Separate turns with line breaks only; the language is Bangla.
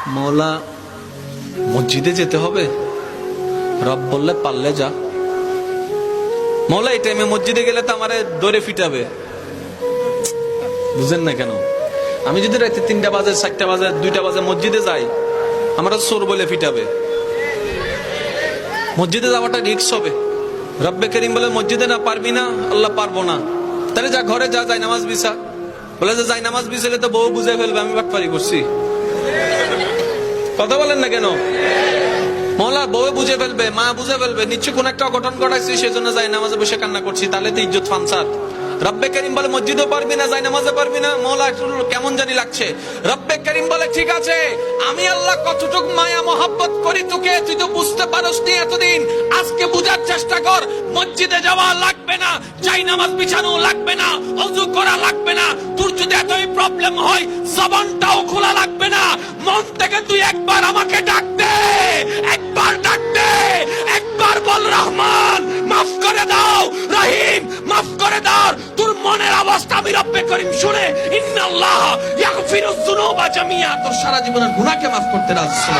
মওলা মসজিদে যেতে হবে, রব বললে পারলে যা। মওলা এই টাইমে মসজিদে গেলে তো আমারে দৌড়ে ফিটাবে। বুঝেন না কেন? আমি যদি রাতে 3টা বাজে, 4টা বাজে, 2টা বাজে মসজিদে যাই, আমরা চোর বলে ফিটাবে। মসজিদে যাওয়াটা রিস্ক হবে। রব্বে করিম বলে মসজিদে না পারবি না, আল্লাহ পারবো না, তাহলে যা ঘরে যা, যাই নামাজ বিছা। বলে যে যাই নামাজ বিছালে তো বউ বুঝে ফেলবে আমি বাটপারি করছি। কথা বলেন না কেন? মওলা বউ বুঝে ফেলবে, মা বুঝে ফেলবে, নিশ্চয় কোন একটা অঘটন ঘটাইছি, সেজন্য যাই নামাজে বসে কান্না করছি, তাহলে তো ইজ্জত ফানসাদ। রব্বে করিম বলে মসজিদও পারবি না, যাই নামাজে পারবি না। মওলা একটু কেমন জানি লাগছে। রব্বে করিম বলে ঠিক আছে, আমি আল্লাহ কতটুক মায়া মোহাব্বত করি তোকে, তুই তো বুঝতে পারস নি এতদিন, আজকে বুঝার চেষ্টা কর। মসজিদে যাওয়া লাগবে না, যাই নামাজ বিছানো লাগবে না, ওযু করা লাগবে না। তোর যদি এতই প্রবলেম হয়, জবানটাও খোলা লাগবে না। মন থেকে তুই একবার আমাকে ডাক দে, একবার ডাক দে, একবার বল রহমান মাফ করে দাও, রহিম মাফ করে দাও। তোর মনের অবস্থা আমি রব্বে করিম শুনে, ইন্নাল্লাহ ইয়াগফিরুয যুনুবা জামিয়া, তোর সারা জীবনের গুনাহকে মাফ করতে রাজি।